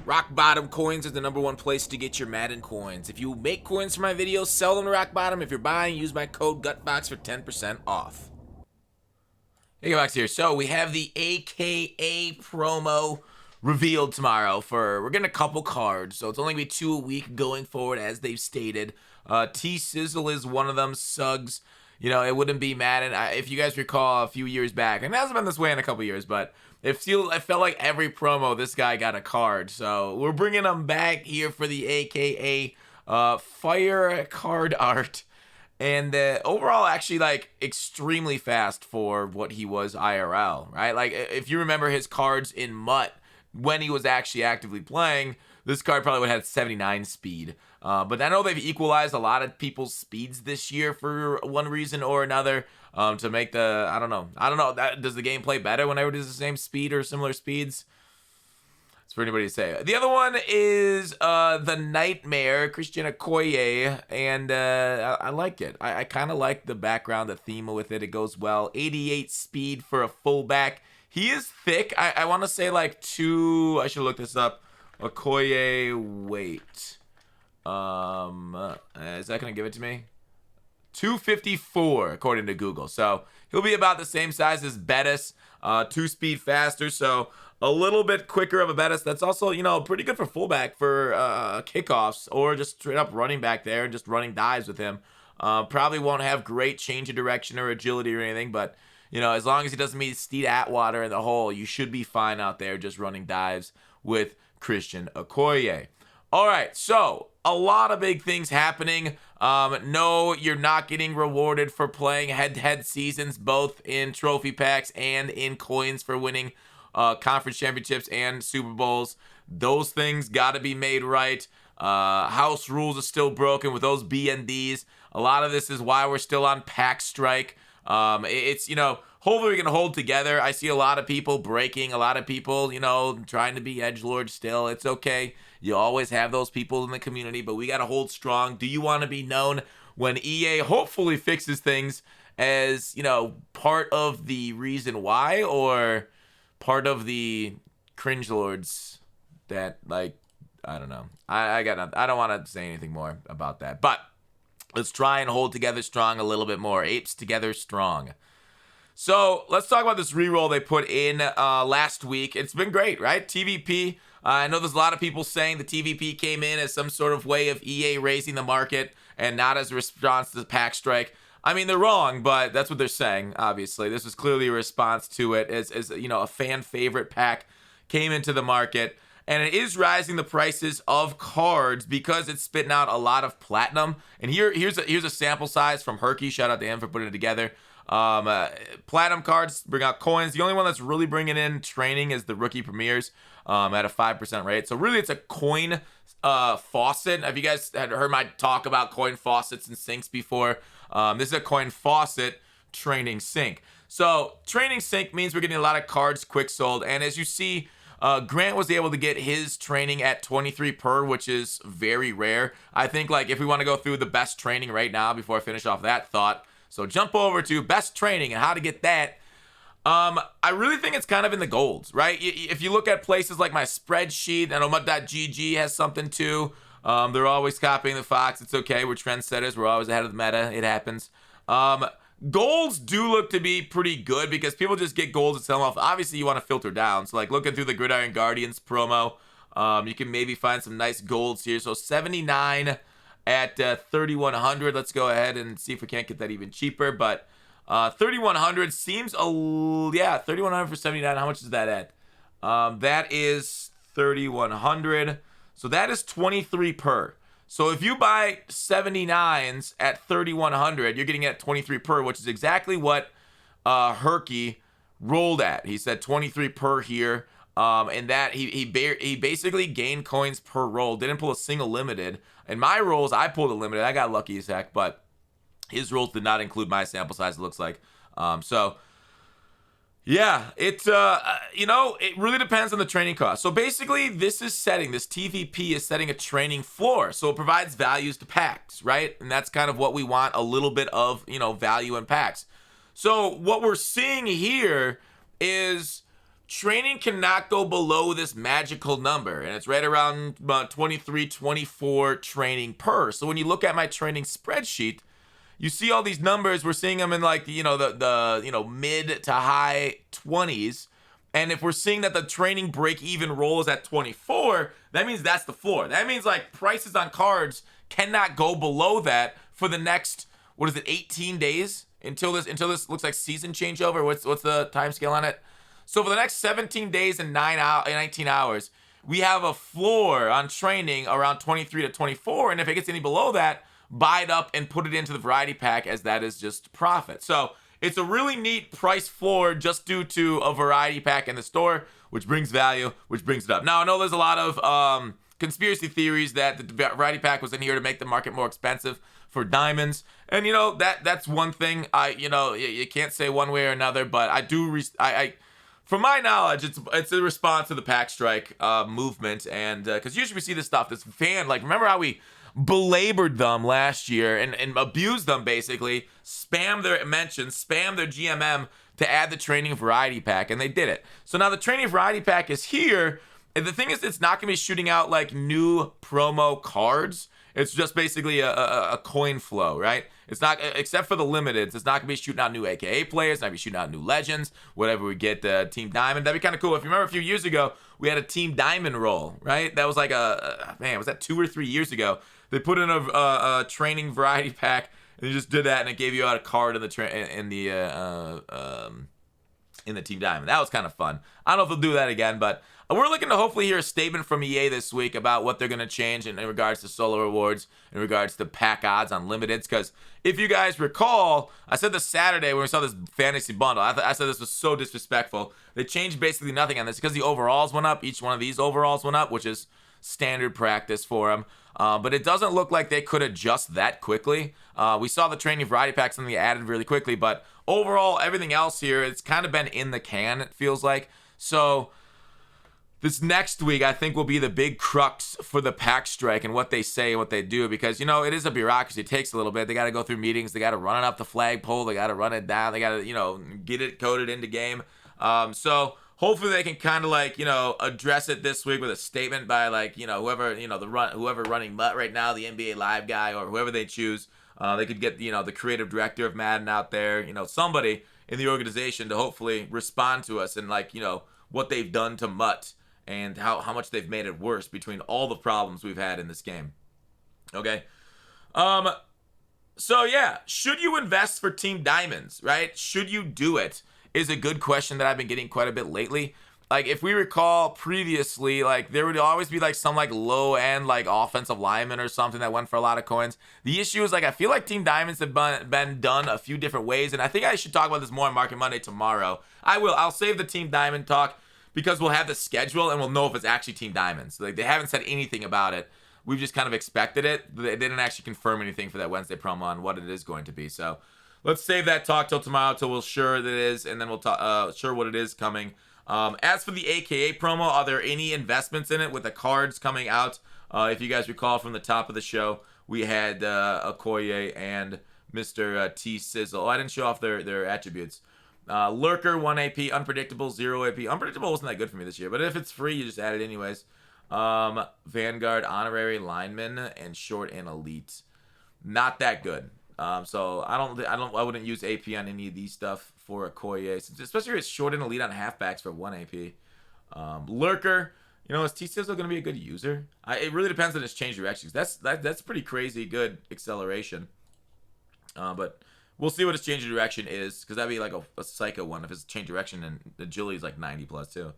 Rock Bottom Coins is the #1 place to get your Madden coins. If you make coins for my videos, sell them to Rock Bottom. If you're buying, use my code GUTBOX for 10% off. Hey, Box here. So we have the AKA promo revealed tomorrow we're getting a couple cards. So it's only gonna be 2 a week going forward, as they've stated. T-Sizzle is one of them. Suggs, it wouldn't be Madden. If you guys recall a few years back, and it hasn't been this way in a couple years, but it felt like every promo this guy got a card. So we're bringing him back here for the AKA fire card art. And overall, actually, like, extremely fast for what he was IRL, right? Like, if you remember his cards in MUT, when he was actually actively playing, this card probably would have had 79 speed. But I know they've equalized a lot of people's speeds this year for one reason or another, to make I don't know. Does the game play better when everybody's the same speed or similar speeds? For anybody to say. The other one is the Nightmare, Christian Okoye, and I like it. I kind of like the background, the theme with it. It goes well. 88 speed for a fullback. He is thick. I want to say like I should look this up. Okoye weight. Is that going to give it to me? 254 according to Google. So he'll be about the same size as Bettis. 2 speed faster, so a little bit quicker of a Bettis. That's also, pretty good for fullback for kickoffs, or just straight up running back there and just running dives with him. Probably won't have great change of direction or agility or anything, but as long as he doesn't meet Steed Atwater in the hole, you should be fine out there just running dives with Christian Okoye. All right, so a lot of big things happening. No, you're not getting rewarded for playing head-to-head seasons, both in trophy packs and in coins for winning conference championships and Super Bowls. Those things got to be made right. House rules are still broken with those BNDs. A lot of this is why we're still on pack strike. Hopefully we can hold together. I see a lot of people breaking, a lot of people, trying to be edgelords still. It's okay. You always have those people in the community, but we got to hold strong. Do you want to be known when EA hopefully fixes things as, part of the reason why, or part of the cringe lords that, like, I don't know. I don't want to say anything more about that, but let's try and hold together strong a little bit more. Apes together strong. So let's talk about this reroll they put in last week. It's been great, right? TVP. I know there's a lot of people saying the TVP came in as some sort of way of EA raising the market and not as a response to the pack strike. I mean, they're wrong, but that's what they're saying, obviously. This was clearly a response to it as a fan favorite pack came into the market. And it is rising the prices of cards because it's spitting out a lot of platinum. And here's a sample size from Herky. Shout out to him for putting it together. Platinum cards bring out coins. The only one that's really bringing in training is the rookie premieres at a 5% rate. So really, it's a coin faucet. Have you guys had heard my talk about coin faucets and sinks before? This is a coin faucet training sink. So training sink means we're getting a lot of cards quick sold. And as you see, Grant was able to get his training at 23 per, which is very rare. I think, like, if we want to go through the best training right now before I finish off that thought, so jump over to best training and how to get that. I really think it's kind of in the golds, right? If you look at places like my spreadsheet, I know MUT.gg has something too. They're always copying the Fox. It's okay. We're trendsetters. We're always ahead of the meta. It happens. Golds do look to be pretty good because people just get golds and sell them off. Obviously, you want to filter down. So, like, looking through the Gridiron Guardians promo, you can maybe find some nice golds here. So 79 at 3,100. Let's go ahead and see if we can't get that even cheaper. But 3,100 seems 3,100 for 79. How much is that at? That is 3,100. So that is 23 per. So if you buy 79s at 3,100, you're getting it at 23 per, which is exactly what Herky rolled at. He said 23 per here. And that he basically gained coins per roll. Didn't pull a single limited. In my rolls, I pulled a limited. I got lucky as heck, but his rolls did not include my sample size, it looks like. Yeah, it really depends on the training cost. So basically, this TVP is setting a training floor. So it provides values to packs, right? And that's kind of what we want, a little bit of, value in packs. So what we're seeing here is training cannot go below this magical number, and it's right around 23, 24 training per. So when you look at my training spreadsheet, you see all these numbers. We're seeing them in like the mid to high 20s. And if we're seeing that the training break even rolls at 24, that means that's the floor. That means like prices on cards cannot go below that for the next, 18 days until this looks like season changeover. What's the time scale on it? So for the next 17 days and 19 hours, we have a floor on training around 23 to 24. And if it gets any below that, buy it up and put it into the variety pack, as that is just profit. So it's a really neat price floor just due to a variety pack in the store, which brings value, which brings it up. Now, I know there's a lot of conspiracy theories that the variety pack was in here to make the market more expensive for diamonds. And, that's one thing. You can't say one way or another, but I do, from my knowledge, it's a response to the pack strike movement. And because usually we see this stuff, this remember how we belabored them last year and abused them, basically, spam their mentions, spam their GMM to add the training variety pack, and they did it. So now the training variety pack is here, and the thing is, it's not going to be shooting out like new promo cards. It's just basically a coin flow, right? It's not, except for the limiteds, it's not going to be shooting out new AKA players, it's not going to be shooting out new legends, whatever we get, Team Diamond. That'd be kind of cool. If you remember a few years ago, we had a Team Diamond roll, right? That was like was that 2 or 3 years ago? They put in a training variety pack, and they just did that, and it gave you out a card in the Team Diamond. That was kind of fun. I don't know if they'll do that again, but we're looking to hopefully hear a statement from EA this week about what they're going to change in regards to solo rewards, in regards to pack odds on limiteds. Because if you guys recall, I said this Saturday when we saw this fantasy bundle, I said this was so disrespectful. They changed basically nothing on this because the overalls went up. Each one of these overalls went up, which is standard practice for them. But it doesn't look like they could adjust that quickly. We saw the training variety pack, something they added really quickly, but overall, everything else here, it's kind of been in the can, it feels like. So this next week, I think, will be the big crux for the pack strike and what they say and what they do, because, it is a bureaucracy. It takes a little bit. They got to go through meetings. They got to run it up the flagpole. They got to run it down. They got to, get it coded into game. So hopefully they can kind of address it this week with a statement by whoever, whoever running MUT right now, the NBA Live guy or whoever they choose. They could get, the creative director of Madden out there, somebody in the organization to hopefully respond to us and what they've done to MUT and how much they've made it worse between all the problems we've had in this game. Okay. So yeah, should you invest for Team Diamonds, right? Should you do it? Is a good question that I've been getting quite a bit lately. Like, if we recall previously, there would always be some low end offensive lineman or something that went for a lot of coins. The issue is I feel like Team Diamonds have been done a few different ways, and I think I should talk about this more on Market Monday tomorrow. I'll save the Team Diamond talk because we'll have the schedule and we'll know if it's actually Team Diamonds. They haven't said anything about it. We've just kind of expected it. They didn't actually confirm anything for that Wednesday promo on what it is going to be. So let's save that talk till tomorrow, till we're sure that it is, and then we'll talk sure what it is coming. As for the AKA promo, are there any investments in it with the cards coming out? If you guys recall from the top of the show, we had Okoye and Mr. T Sizzle. Oh, I didn't show off their attributes. Lurker 1 AP, Unpredictable 0 AP. Unpredictable wasn't that good for me this year, but if it's free, you just add it anyways. Vanguard Honorary Lineman and Short and Elite, not that good. So I wouldn't use AP on any of these stuff for Okoye, especially if it's Short and Elite on halfbacks for 1 AP. Lurker, is T Sizzle going to be a good user? It really depends on his change directions. That's pretty crazy good acceleration. But we'll see what his change of direction is, because that'd be a psycho one if his change of direction and agility is 90 plus too.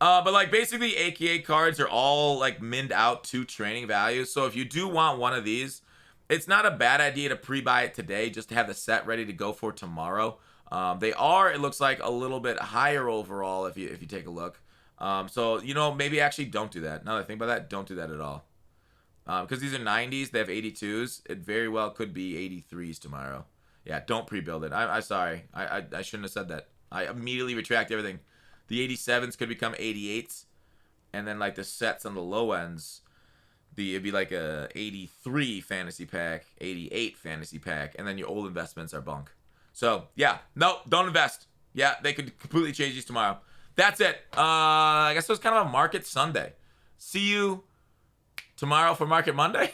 But basically AKA cards are all minned out to training value. So if you do want one of these, it's not a bad idea to pre-buy it today just to have the set ready to go for tomorrow. They are, it looks like, a little bit higher overall if you take a look. So maybe actually don't do that. Now that I think about that, don't do that at all. Because these are 90s, they have 82s. It very well could be 83s tomorrow. Yeah, don't pre-build it. I'm sorry. I shouldn't have said that. I immediately retract everything. The 87s could become 88s. And then the sets on the low ends, it'd be a 83 fantasy pack, 88 fantasy pack, and then your old investments are bunk. So yeah, no, don't invest. Yeah, they could completely change these tomorrow. that's it. I guess it was kind of a Market Sunday. See you tomorrow for Market Monday.